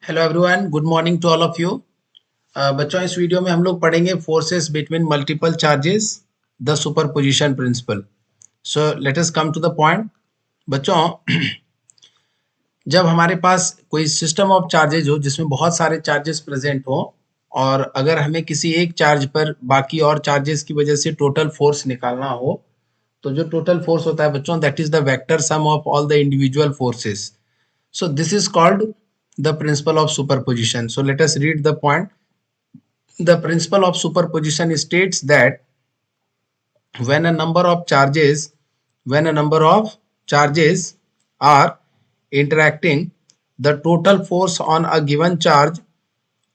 Hello everyone, good morning to all of you. बच्चों, इस video में हम लोग पढ़ेंगे forces between multiple charges, the superposition principle. So let us come to the point. बच्चों, जब हमारे पास कोई सिस्टम ऑफ चार्जेज हो जिसमें बहुत सारे चार्जेस प्रेजेंट हो और अगर हमें किसी एक चार्ज पर बाकी और चार्जेस की वजह से टोटल फोर्स निकालना हो, तो जो टोटल फोर्स होता है बच्चों, that is the vector sum of all the individual forces. So this is called the principle of superposition. So let us read the point. The principle of superposition states that when a number of charges are interacting, the total force on a given charge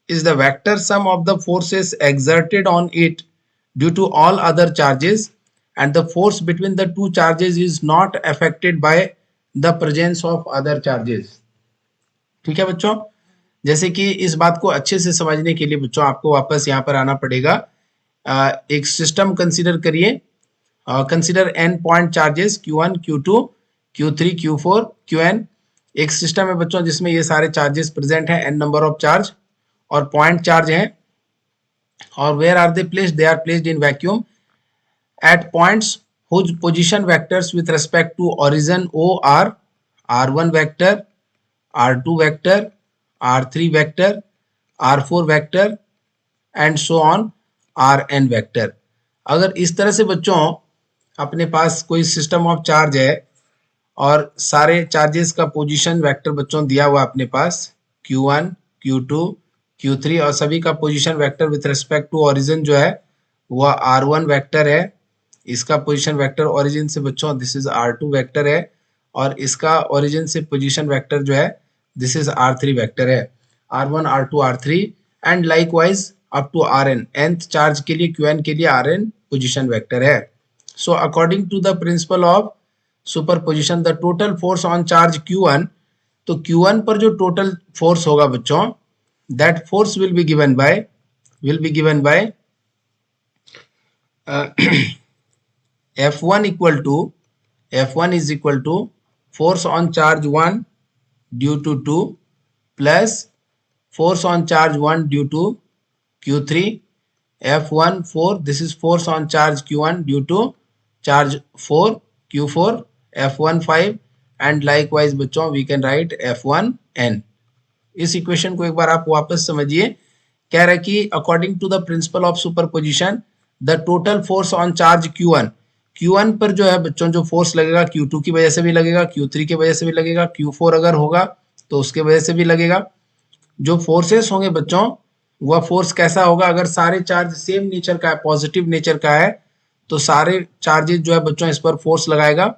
is the vector sum of the forces exerted on it due to all other charges, and the force between the two charges is not affected by the presence of other charges. ठीक है बच्चों, जैसे कि इस बात को अच्छे से समझने के लिए बच्चों आपको वापस यहाँ पर आना पड़ेगा। एक सिस्टम कंसीडर करिए। Consider n point charges Q1, Q2, Q3, Q4, Qn। एक सिस्टम है बच्चों जिसमें ये सारे चार्जेस प्रेजेंट हैं, n नंबर ऑफ चार्ज और पॉइंट चार्ज हैं। और where are they placed? They are placed in vacuum at points whose position vectors with respect to origin O are r1 vector, r2 vector, r3 vector, r4 vector and so on rn vector. अगर इस तरह से बच्चों अपने पास कोई system of charge है और सारे चार्जेस का पोजीशन वेक्टर बच्चों दिया हुआ अपने पास Q1, Q2, Q3 और सभी का position vector with respect to origin जो है वह r1 वेक्टर है। इसका पोजीशन वेक्टर ओरिजिन से बच्चों दिस इज r2 वेक्टर है और इसका ओरिजिन से पोजीशन वेक्टर जो है दिस इज r3 वेक्टर है। r1, r2, r3 and likewise up to rn, nth charge के लिए Qn के लिए rn पोजीशन वेक्टर है। So according to the principle of superposition, the total force on charge Q1, तो Q1 पर जो total force होगा बच्चों, that force will be given by F1 is equal to force on charge 1 due to 2 plus force on charge 1 due to Q3 F1 4, this is force on charge Q1 due to charge 4 Q4 F1 5 and likewise बच्चों we can write F1 n। इस equation को एक बार आप वापस समझिए। कह रहा है कि according to the principle of superposition the total force on charge Q1 पर जो है बच्चों जो फोर्स लगेगा Q2 की वजह से भी लगेगा, Q3 की वजह से भी लगेगा, Q4 अगर होगा तो उसके वजह से भी लगेगा। जो फोर्सेस होंगे बच्चों वह फोर्स कैसा होगा? अगर सारे चार्ज सेम नेचर का है, पॉजिटिव नेचर का है, तो सारे चार्जेस जो है बच्चों इस पर फोर्स लगाएगा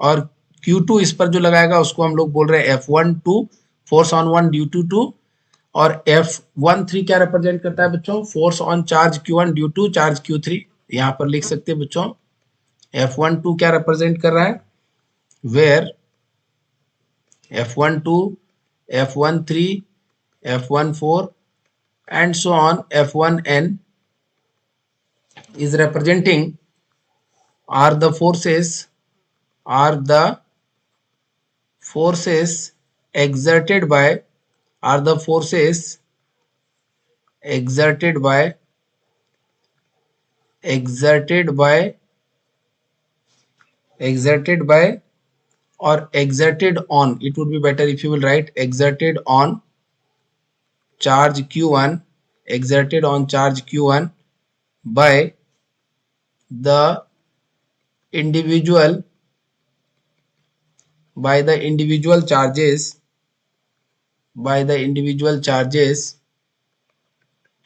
और Q2 इस पर जो लगाएगा उसको हम लोग बोल रहे हैं F12, force on 1 due to 2, और F13 क्या रिप्रेजेंट करता है बच्चों? Force on charge Q1 due to charge Q3। यहाँ पर लिख सकते हैं बच्चों F12 क्या रिप्रेजेंट कर रहा है? Where F12, F13, F14 and so on F1n is representing are the forces exerted by or exerted on, it would be better if you will write exerted on charge Q1 by the individual charges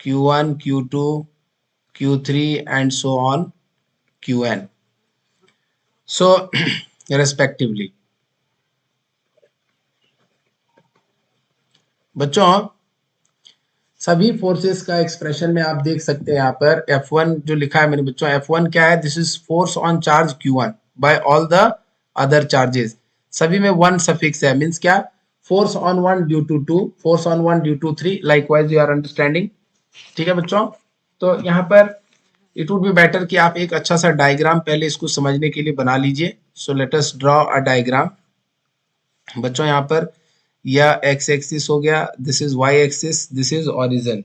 Q1, Q2, Q3 and so on Qn, so respectively। बच्चों सभी forces का expression में आप देख सकते हैं यहाँ पर F1 जो लिखा है मेरे बच्चों, F1 क्या है? This is force on charge Q1 by all the other charges. सभी में 1 सफिक्स है, मींस क्या? Force on 1 due to 2, force on 1 due to 3, likewise you are understanding. ठीक है बच्चों, तो यहाँ पर इट वुड बी बेटर कि आप एक अच्छा सा डायग्राम पहले इसको समझने के लिए बना लीजिए। So let us draw a diagram. बच्चों यहाँ पर या एक्स एक्सिस हो गया, this is Y axis, this is origin.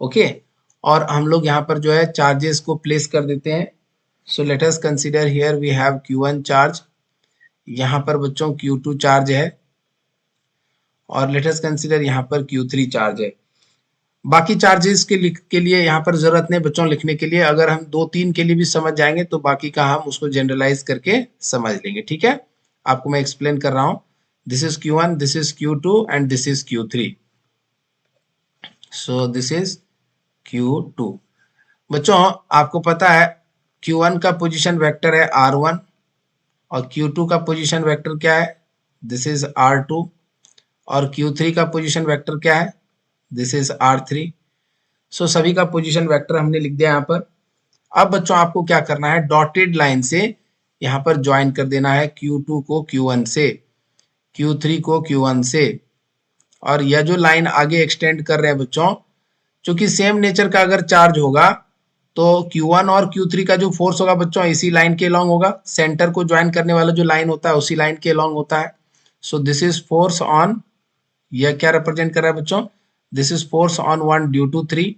Okay, और हम लोग यहाँ पर जो है चार्जेस को प्लेस कर देते हैं। So let us consider here we have Q1 charge, यहाँ पर बच्चों Q2 चार्ज है, और लेट अस कंसीडर यहाँ पर Q3 चार्ज है। बाकी चार्जेस के लिए यहाँ पर जरूरत नहीं बच्चों लिखने के लिए, अगर हम 2-3 के लिए भी समझ जाएंगे तो बाकी का हम उसको जनरलाइज करके समझ लेंगे। ठीक है, आपको मैं एक्सप्लेन कर रहा हूं। This is Q1, this is Q2 and this is Q3। So this is Q2। बच्चों आपको पता है Q1 का पोजीशन वेक्टर है R1 और Q2 का पोजीशन वेक्टर क्या है, दिस इज R2, और Q3 का पोजीशन वेक्टर क्या है, दिस इज R3। सो सभी का पोजीशन वेक्टर हमने लिख दिया यहाँ पर। अब बच्चों आपको क्या करना है, डॉटेड लाइन से यहाँ पर ज्वाइन कर देना है Q2 को Q1 से, Q3 को Q1 से, और यह जो लाइन आगे एक्सटेंड कर रहे हैं बच्चों, चूंकि सेम नेचर का अगर चार्ज होगा तो Q1 और Q3 का जो फोर्स होगा बच्चों इसी लाइन के अलॉन्ग होगा, सेंटर को ज्वाइन करने वाला जो लाइन होता है उसी लाइन के अलॉन्ग होता है। So this is force on, यह क्या रिप्रेजेंट कर रहा है बच्चों, this is force on 1 due to 3,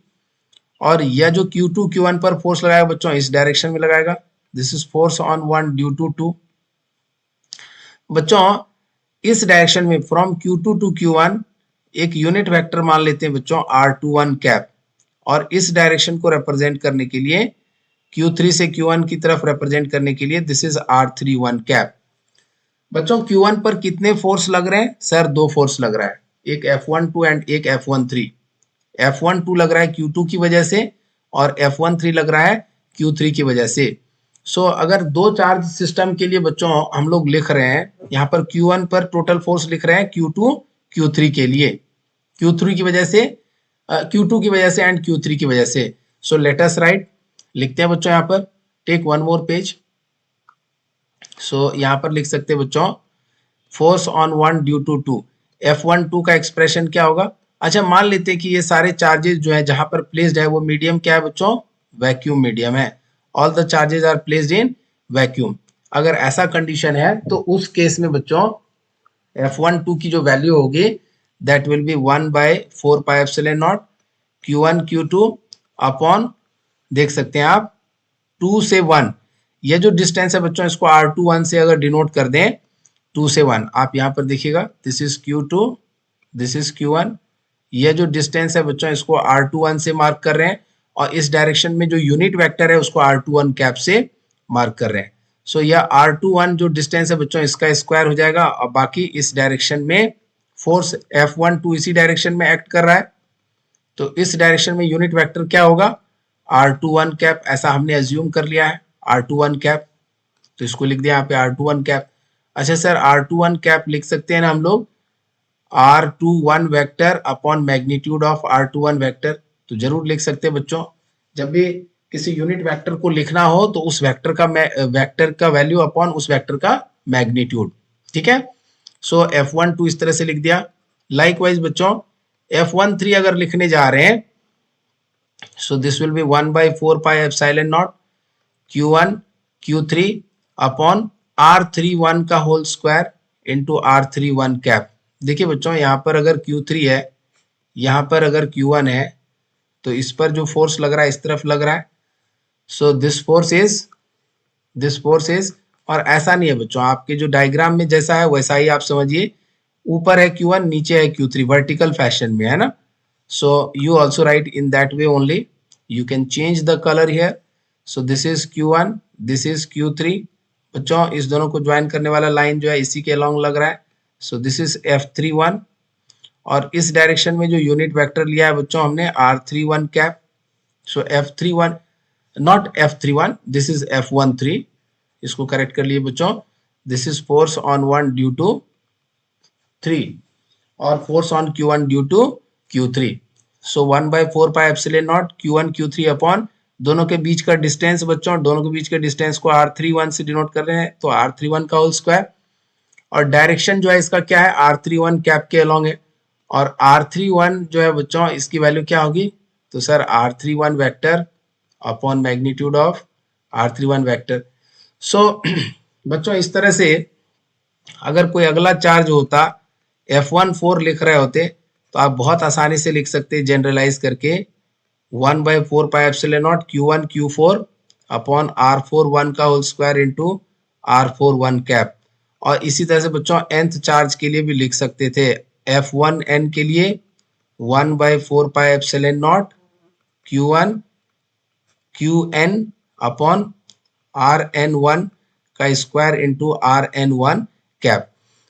और यह जो Q2 Q1 पर फोर्स लगाएगा बच्चों इस डायरेक्शन में लगाएगा, this is force on 1 due to 2। बच्चों इस डायरेक्शन में फ्रॉम Q2 टू Q1 एक यूनिट वेक्टर मान लेते हैं बच्चों R21 कैप, और इस डायरेक्शन को रिप्रेजेंट करने के लिए Q3 से Q1 की तरफ रिप्रेजेंट करने के लिए दिस इज R31 कैप। बच्चों Q1 पर कितने फोर्स लग रहे हैं, सर दो फोर्स लग रहा है, एक F12 एंड एक F13। F12 लग रहा है Q2 की वजह से और F13 लग रहा है Q3 की वजह से। सो अगर दो चार्ज सिस्टम के लिए बच्चों हम लोग लिख रहे हैं, यहाँ पर Q1 पर टोटल फोर्स लिख रहे हैं Q2 Q3 के लिए, Q3 की वजह से Q2 की वजह से एंड Q3 की वजह से। सो लेट अस राइट, लिखते हैं बच्चों यहाँ पर, टेक वन मोर पेज। सो यहाँ पर लिख सकते हैं बच्चों force on 1 due to 2, F12 का एक्सप्रेशन क्या होगा। अच्छा मान लेते हैं कि ये सारे चार्जेस जो है जहां पर प्लेस्ड है वो मीडियम क्या है बच्चों, वैक्यूम मीडियम है, all the charges are placed in vacuum. अगर ऐसा कंडीशन है तो उस केस में बच्चों F12 की जो वैल्यू होगी that will be 1/4 pi epsilon not Q1 Q2 upon, देख सकते हैं आप 2 से 1, ये जो डिस्टेंस है बच्चों इसको R21 से अगर डिनोट कर दें 2 से 1, आप यहाँ पर देखिएगा this is Q2, this is Q1, ये जो डिस्टेंस है बच्चों इसको R21 से मार्क कर रहे हैं, और इस डायरेक्शन में जो यूनिट वेक्टर है उसको R21 कैप से मार्क कर रहे हैं। सो यह R21 जो डिस्टेंस है बच्चों इसका स्क्वायर हो जाएगा, और बाकी इस डायरेक्शन में फोर्स F12 इसी डायरेक्शन में एक्ट कर रहा है, तो इस डायरेक्शन में यूनिट वेक्टर क्या होगा, R21 कैप, ऐसा हमने एज्यूम कर लिया है R21 कैप, तो इसको लिख दिया यहाँ पे R21 कैप। अच्छा सर R21 कैप लिख सकते हैं ना हम लोग R21 vector upon magnitude of R21 vector, तो जरूर लिख सकते हैं बच्चों। जब भी किसी यूनिट वेक्टर को लिखना हो तो उस वेक्टर का वैल्यू अपॉन उस वेक्टर का मैग्नीट्यूड, ठीक है। सो F12 इस तरह से लिख दिया। लाइकवाइज बच्चों F13 अगर लिखने जा रहे हैं सो this will be 1/4 pi epsilon not Q1 Q3 upon R31 का whole square into R31 cap. देखिए बच्चों यहाँ पर अगर Q3 है, यहाँ पर अगर Q1 है, तो इस पर जो फोर्स लग रहा है इस तरफ लग रहा है, सो दिस फोर्स इज, और ऐसा नहीं है बच्चों, आपके जो डायग्राम में जैसा है वैसा ही आप समझिए, ऊपर है Q1 नीचे है Q3 वर्टिकल फैशन में है ना। So you also right in that way only, you can change the colour here. So this is Q1, this is Q3। बच्चों इस दोनों को ज्वाइन करने वाला लाइन जो है इसी के अलॉन्ग लग रहा है, सो दिस इज F31, और इस डायरेक्शन में जो यूनिट वेक्टर लिया है बच्चों हमने R31 cap. So F31 not F31, this is F13, इसको करेक्ट कर लिए बच्चों, this is force on 1 due to 3 और force on Q1 due to Q3। So 1/4 pi epsilon not Q1 Q3 upon दोनों के बीच का डिस्टेंस बच्चों, दोनों के बीच के डिस्टेंस को R31 से डिनोट कर रहे हैं, तो R31 का होल स्क्वायर, और डायरेक्शन जो है इसका क्या है R31 कैप के अलॉन्ग है, और R31 जो है बच्चों इसकी वैल्यू क्या होगी, तो sir R31 vector upon magnitude of R31 vector. So बच्चों इस तरह से अगर कोई अगला चार्ज होता F1 4 लिख रहे होते तो आप बहुत आसानी से लिख सकते हैं जनरलाइज करके 1/4 pi epsilon not Q1 Q4 upon R4 1 का whole square into R4 1 cap. और इसी तरह से बच्चों nth चार्ज के लिए भी लिख सकते थे F1n के लिए 1/4 pi epsilon not Q1 Qn upon Rn1 का स्क्वायर इंटू Rn1 कैप।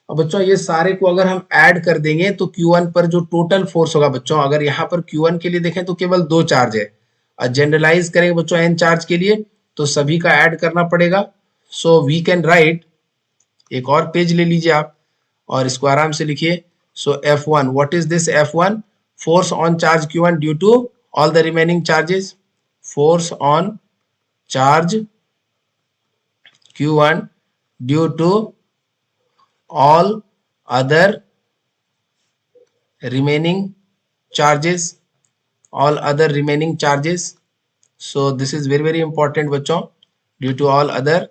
अब बच्चों ये सारे को अगर हम ऐड कर देंगे तो Q1 पर जो टोटल फोर्स होगा बच्चों, अगर यहाँ पर Q1 के लिए देखें तो केवल 2 चार्ज है, और जनरलाइज करेंगे बच्चों n चार्ज के लिए तो सभी का ऐड करना पड़ेगा। सो वी कैन राइट, एक और पेज ले लीजिए आप और इसको आराम से लिखिए। So F1, what is this F1? Force on charge Q1 due to all the remaining charges. Force on charge Q1 due to all other remaining charges, all other remaining charges. So this is very important बच्चों, due to all other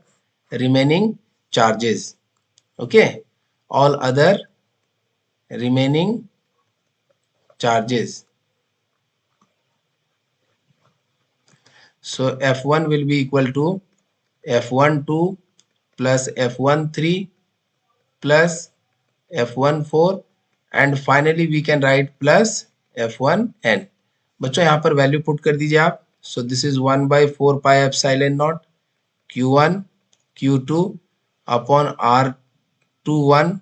remaining charges. Okay, all other remaining charges. So F1 will be equal to F12 plus F13 plus F14 and finally we can write plus F1n. बच्चों यहाँ पर value put कर दीजिए आप। सो this is 1/4 pi epsilon not Q1 Q2 upon R21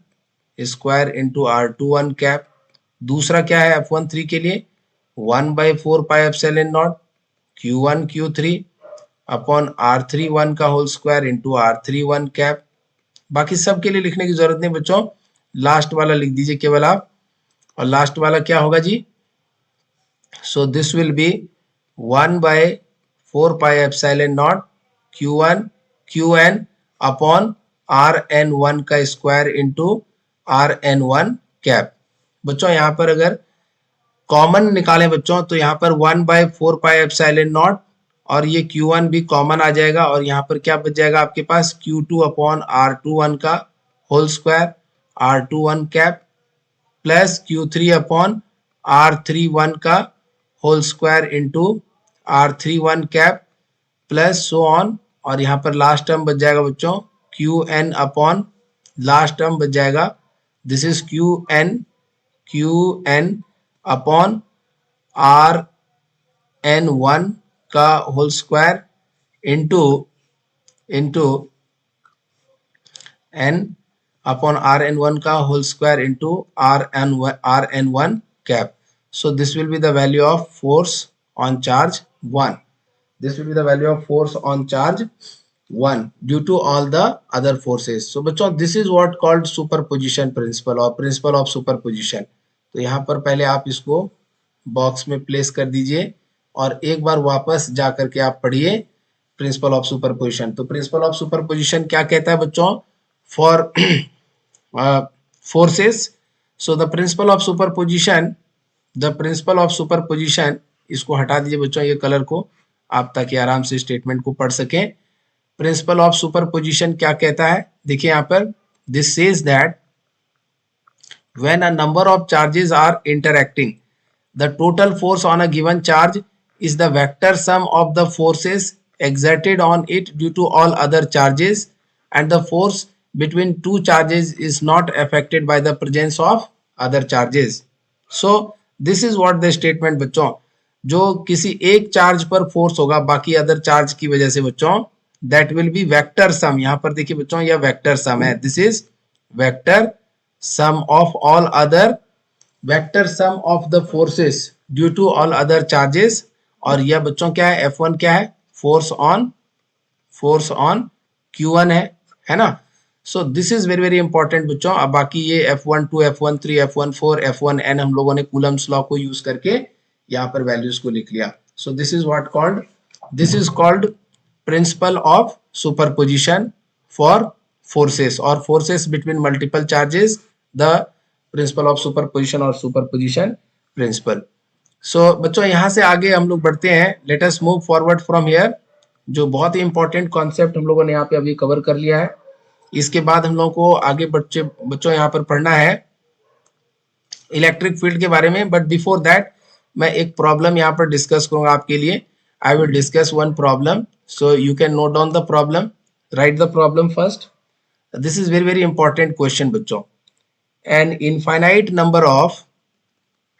square into R21 cap. दूसरा क्या है F13 के लिए 1/4 pi epsilon not Q1 Q3 upon R31 का whole square into R31 cap. बाकी सब के लिए लिखने की जरूरत नहीं बच्चों, लास्ट वाला लिख दीजिए केवल आप। और लास्ट वाला क्या होगा जी? So this will be 1/4 pi epsilon not Q1 Qn upon Rn1 का स्क्वायर इंटू Rn1 कैप। बच्चों यहाँ पर अगर कॉमन निकालें बच्चों तो यहाँ पर 1/4 पाई एप्सिलॉन नॉट और ये Q1 भी कॉमन आ जाएगा और यहाँ पर क्या बच जाएगा आपके पास Q2 अपॉन R21 का whole square R21 cap plus Q3 upon R31 का whole square into R31 cap plus so on. और यहाँ पर लास्ट टर्म बच जाएगा बच्चों Qn अपॉन लास्ट टर्म बच जाएगा, this is Qn upon Rn1 का whole square into n upon Rn1 का whole square into Rn1 cap. So this will be the value of force on charge 1. This will be the value of force on charge 1 due to all the other forces. So बच्चों this is what called superposition principle और principle of superposition. तो यहाँ पर पहले आप इसको box में place कर दीजिए और एक बार वापस जा करके आप पढ़िए प्रिंसिपल ऑफ सुपरपोजिशन। तो प्रिंसिपल ऑफ सुपरपोजिशन क्या कहता है बच्चों? For forces, so the principle of superposition, इसको हटा दीजिए बच्चों ये कलर को आप, ताकि आराम से स्टेटमेंट को पढ़ सकें। प्रिंसिपल ऑफ सुपरपोजिशन क्या कहता है? देखिए यहाँ पर this says that when a number of charges are interacting, the total force on a given charge is the vector sum of the forces exerted on it due to all other charges, and the force between two charges is not affected by the presence of other charges. So this is what the statement बच्चों, जो किसी एक charge पर force होगा बाकी other charge की वजह से बच्चों, that will be vector sum। यहाँ पर देखिए बच्चों यह वेक्टर सम है, this is vector sum of all other, vector sum of the forces due to all other charges। और यह बच्चों क्या है? F1 क्या है? फोर्स ऑन Q1 है ना। So this is very important बच्चों। अब बाकी ये F12 F13 F14 F1n हम लोगों ने कूलम्स लॉ को यूज करके यहाँ पर वैल्यूज को लिख लिया। सो this is what called, this is called principal of superposition for forces or forces between multiple charges, the principle of superposition or superposition principle। so बच्चों यहाँ से आगे हम लोग बढ़ते हैं, let us move forward from here। जो बहुत ही इंपॉर्टेंट कॉन्सेप्ट हम लोगों ने यहाँ पे अभी कवर कर लिया है, इसके बाद हम लोगों को आगे बच्चों यहाँ पर पढ़ना है इलेक्ट्रिक फील्ड के बारे में, बट बिफोर दैट मैं एक प्रॉब्लम यहाँ पर डिस्कस करूंगा आपके लिए. I will discuss one problem, so you can note down the problem, write the problem first. This is very very important question बच्चों. An infinite number of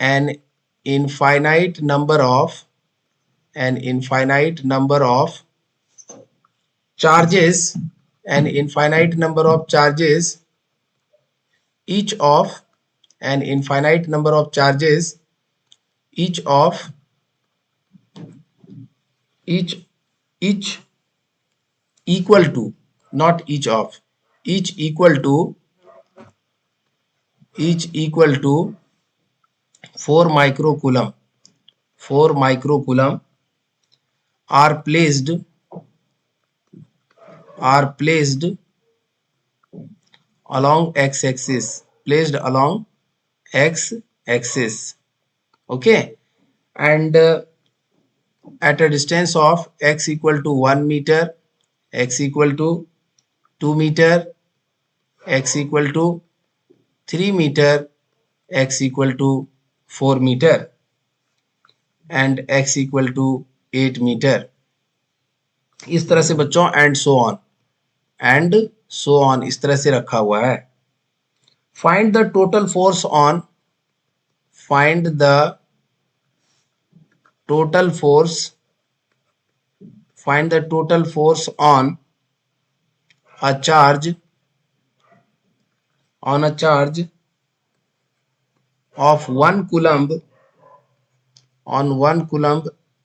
an infinite number of an infinite number of charges an infinite number of charges each of an infinite number of charges each of each equal to, not each of, each equal to 4 microcoulomb 4 microcoulomb are placed along x-axis, placed along x-axis, okay, and at a distance of x equal to 1 meter, x equal to 2 meter, x equal to 3 meter, x equal to 4 meter, and x equal to 8 meter. इस तरह से बच्चों and so on इस तरह से रखा हुआ है. Find the total force on find the total force find the total force on a charge of 1 coulomb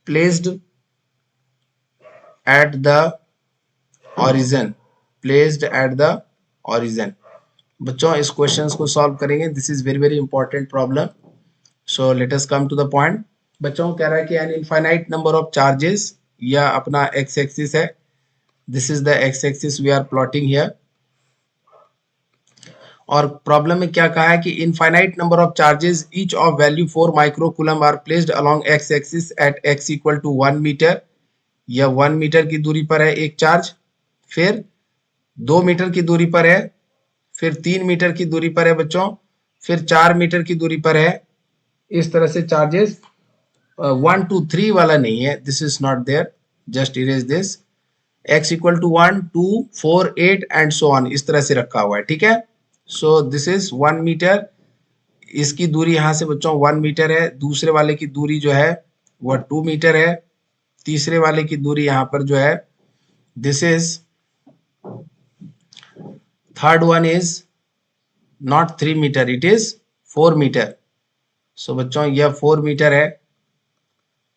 placed at the origin. बच्चों इस क्वेश्चंस को सॉल्व करेंगे. This is very very important problem. So let us come to the point. बच्चों कह रहा है कि an infinite number of charges, या अपना एक्स एक्सिस है. This is the X axis we are plotting here. और प्रॉब्लम में क्या कहा है कि infinite number of charges each of value 4 microcoulomb are placed along X axis at X equal to 1 metre. या 1 मीटर की दूरी पर है एक चार्ज, फिर 2 मीटर की दूरी पर है, फिर 3 मीटर की दूरी पर है बच्चों, फिर 4 मीटर की दूरी पर है. इस तरह से चार्जेस 1 2 3 वाला नहीं है. This is not there, just erase this. x equal to 1 2 4 8 and so on इस तरह से रखा हुआ है. ठीक है. So this is 1 metre. इसकी दूरी यहाँ से बच्चों 1 मीटर है. दूसरे वाले की दूरी जो है वह 2 मीटर है. तीसरे वाले की दूरी यहाँ पर जो है this is, third one is not 3 metre, it is 4 metre. So बच्चों यह 4 मीटर है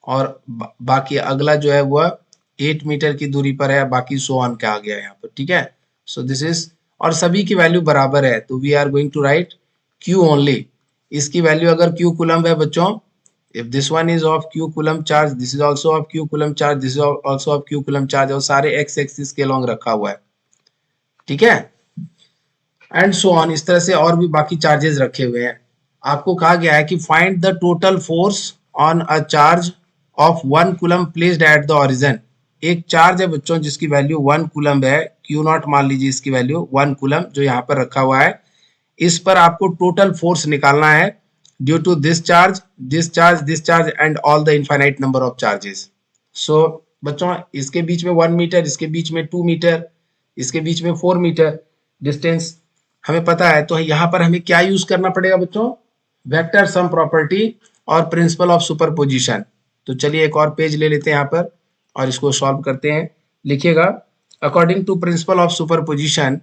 और बाकी अगला जो है वह 8 मीटर की दूरी पर है. बाकी सो ऑन का आ गया यहाँ पर. ठीक है. सो दिस इज, और सभी की वैल्यू बराबर है, तो we are going to write Q only. इसकी वैल्यू अगर Q कूलम है बच्चों, if this one is of Q coulomb charge, this is also of Q coulomb charge, this is also of Q coulomb charge, और सारे x axis के along रखा हुआ है. ठीक है. एंड सो ऑन इस तरह से और भी बाकी चार्जेस रखे हुए हैं. आपको कहा गया है कि find the total force on a charge of 1 coulomb placed at the origin. एक चार्ज है बच्चों जिसकी वैल्यू 1 कूलम है, Q नॉट मान लीजिए इसकी वैल्यू 1 कूलम जो यहाँ पर रखा हुआ है. इस पर आपको टोटल फोर्स निकालना है due to this charge and all the infinite number of charges. So बच्चों इसके बीच में 1 मीटर, इसके बीच में 2 मीटर, इसके बीच में 4 मीटर डिस्टेंस हमें पता है. तो यहाँ पर हमें क्या यूज करना पड़ेगा बच्चों? वेक्टर सम प्रॉपर्टी और प्रिंसिपल ऑफ सुपरपोजिशन. तो चलिए एक और पेज ले लेते हैं यहाँ पर और इसको सॉल्व करते हैं. लिखिएगा, according to principle of superposition,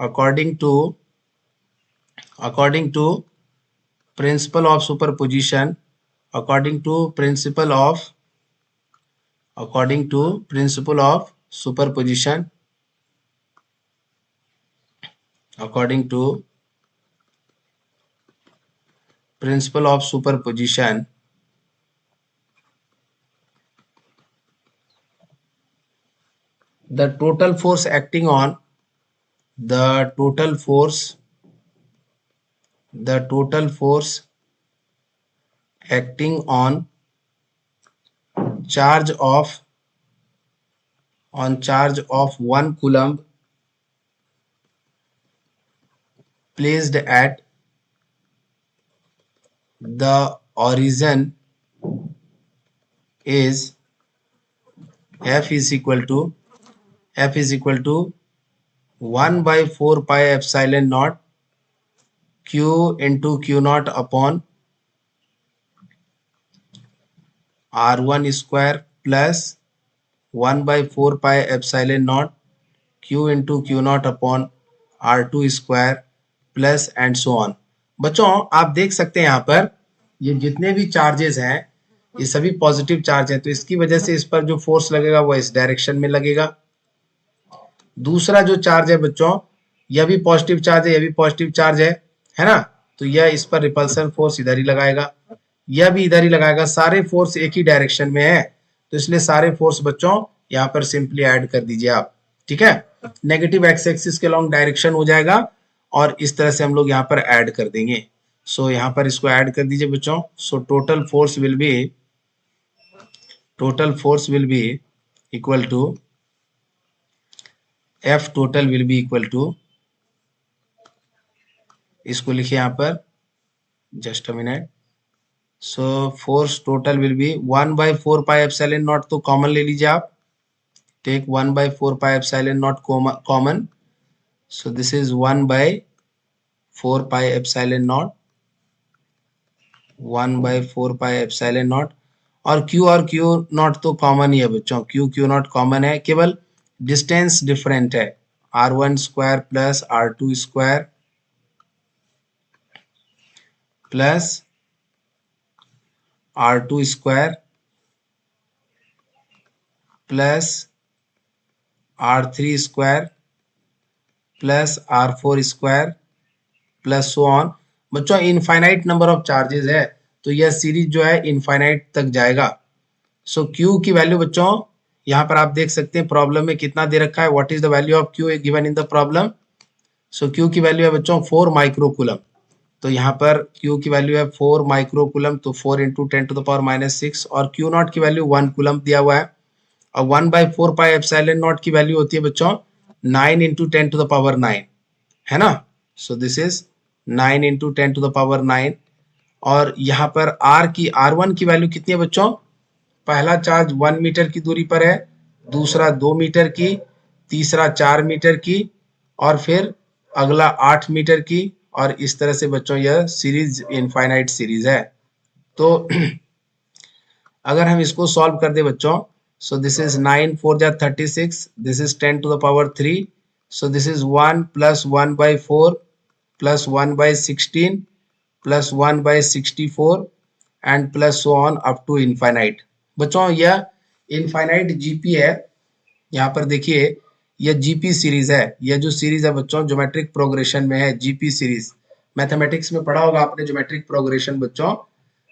according to principle of superposition, according to principle of superposition, according to principle of superposition, the total force acting on charge of 1 coulomb placed at the origin is f is equal to 1 by 4 pi epsilon naught q into q naught upon r1 square plus 1 by 4 pi epsilon naught q into q naught upon r2 square plus and so on. बच्चों आप देख सकते हैं यहाँ पर ये जितने भी चार्जेस हैं ये सभी पॉजिटिव चार्ज हैं, तो इसकी वजह से इस पर जो फोर्स लगेगा वो इस डायरेक्शन में लगेगा। दूसरा जो चार्ज है बच्चों यह भी पॉजिटिव चार्ज है, यह भी पॉजिटिव चार्ज है ना, तो यह इस पर रिपल्सन फोर्स इधर ही लगाएगा, यह भी इधर ही लगाएगा। सारे फोर्स एक ही डायरेक्शन में है, तो इसलिए सारे फोर्स बच्चों यहाँ पर सिंपली ऐड कर दीजिए आप। ठीक है, नेगेटिव एक्स एक्सिस के लॉन्ग डायरेक्शन हो जाएगा और इस तरह से हम लोग यहाँ पर ऐड कर देंगे। सो यहाँ पर इसको ऐड कर दीजिए बच्चों। So total force will be equal to F total will be equal to, इसको लिखिए यहाँ पर just a minute. So force total will be 1 by 4 pi epsilon naught, तो कॉमन ले लीजिए आप, take 1 by 4 pi epsilon naught common. So this is 1 by 4 pi epsilon naught, 1 by 4 pi epsilon naught, और Q naught तो common ही है बच्चों, Q not common है, केवल डिस्टेंस डिफरेंट है, R1 square plus R2 square plus R2 square plus R3 square plus R4 square plus so on. बच्चों infinite number of charges है, तो यह सीरीज जो है इनफाइनाइट तक जाएगा। सो Q की वैल्यू बच्चों यहाँ पर आप देख सकते हैं प्रॉब्लम में कितना दे रखा है, what is the value of Q given in the problem. So Q की वैल्यू है बच्चों 4 माइक्रोकूलम, तो यहाँ पर Q की वैल्यू है 4 माइक्रोकूलम, तो 4 इंटू 10 टू द पावर -6, और Q नॉट की वैल्यू 1 कूलम दिया हुआ है, और 1 by 4 पाई एप्सिलॉन नॉट की वैल्यू होती है बच्चों 9 इंटू 10 टू द पावर 9, है ना। So this is 9 into 10 to the power 9, और यहाँ पर R1 की वैल्यू कितनी है बच्चों, पहला चार्ज 1 मीटर की दूरी पर है, दूसरा 2 मीटर की, तीसरा 4 मीटर की, और फिर अगला 8 मीटर की, और इस तरह से बच्चों यह सीरीज इनफाइनाइट सीरीज है। तो अगर हम इसको सॉल्व कर दे बच्चों, सो दिस इज 9 4 जा 36, this is 10 to the power 3, so this is 1 plus 1 by 4 plus 1 by 16 plus 1 by 64 and plus so on up to infinite. बच्चों यह इनफाइनाइट जीपी है, यहाँ पर देखिए यह जीपी सीरीज है, यह जो सीरीज है बच्चों ज्योमेट्रिक प्रोग्रेशन में है, जीपी सीरीज मैथमेटिक्स में पढ़ा होगा आपने ज्योमेट्रिक प्रोग्रेशन बच्चों।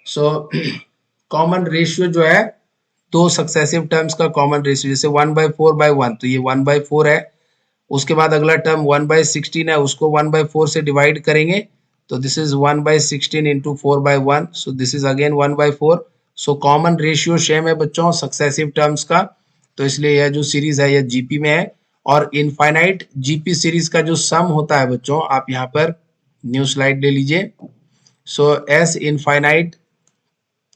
सो कॉमन रेशियो जो है दो सक्सेसिव टर्म्स का कॉमन रेशियो, जैसे 1/4/1, तो ये 1/4 है, उसके बाद अगला टर्म 1/16 है, उसको 1/4 से डिवाइड करेंगे, तो this is 1/16 into 4/1, so this is again 1/4। So common ratio same है बच्चों सक्सेसिव टर्म्स का, तो इसलिए यह जो सीरीज है यह जीपी में है। और इनफाइनाइट जीपी सीरीज का जो सम होता है बच्चों, आप यहाँ पर न्यू स्लाइड ले लीजिए। सो एस इनफाइनाइट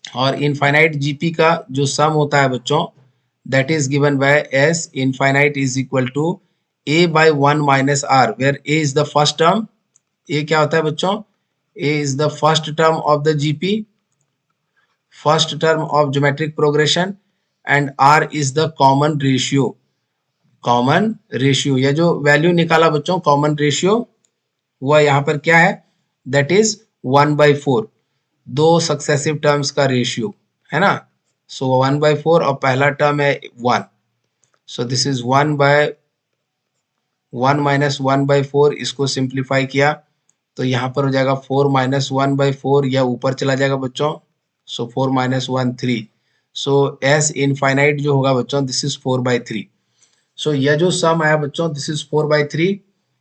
और इनफाइनाइट जीपी का जो सम होता है बच्चों, that is given by S infinite is equal to a by 1 minus r, where a is the first term। a क्या होता है बच्चों, a is the first term of the gp, first term of geometric progression, and r is the common ratio। Common ratio, यह जो value निकाला बच्चों common ratio, वह यहाँ पर क्या है, दैट इज 1/4, दो सक्सेसिव टर्म्स का रेशियो, है ना। सो 1/4 और पहला टर्म है 1, सो दिस इज 1 माइनस 1/4, इसको सिंप्लीफाई किया तो यहाँ पर हो जाएगा 4 माइनस 1/4, यह ऊपर चला जाएगा बच्चों, सो 4 माइनस 1 3, सो एस इनफाइनाइट जो होगा बच्चों दिस इज 4/3। सो यह जो सम आया बच्चों this is 4/3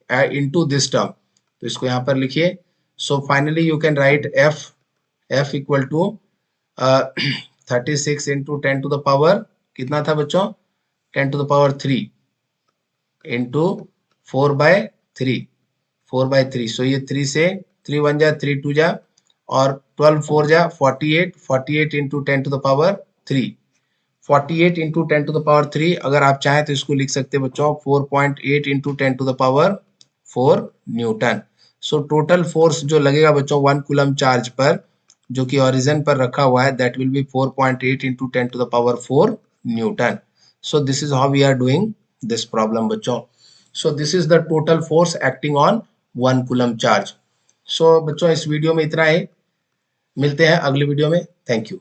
into this term, तो इसको यहाँ पर लिखिए। So finally you can write F equal to 36 into 10 to the power कितना था बच्चों, 10 टू द पावर 3 इंटू 4/3, 4/3। सो ये 3 से 3 1 जा 3 2 जा और 12 4 जा 48, 48 into 10 to the power 3, 48 into 10 to the power 3। अगर आप चाहें तो इसको लिख सकते हैं बच्चों 4.8 into 10 to the power 4 newton. So total force जो लगेगा बच्चों 1 कूलम चार्ज पर, जो कि ओरिजिन पर रखा हुआ है, that will be 4.8 into 10 to the power 4 newton. So this is how we are doing this problem बच्चों। So this is the total force acting on 1 coulomb charge. So बच्चों इस वीडियो में इतना ही, मिलते हैं अगली वीडियो में। Thank you.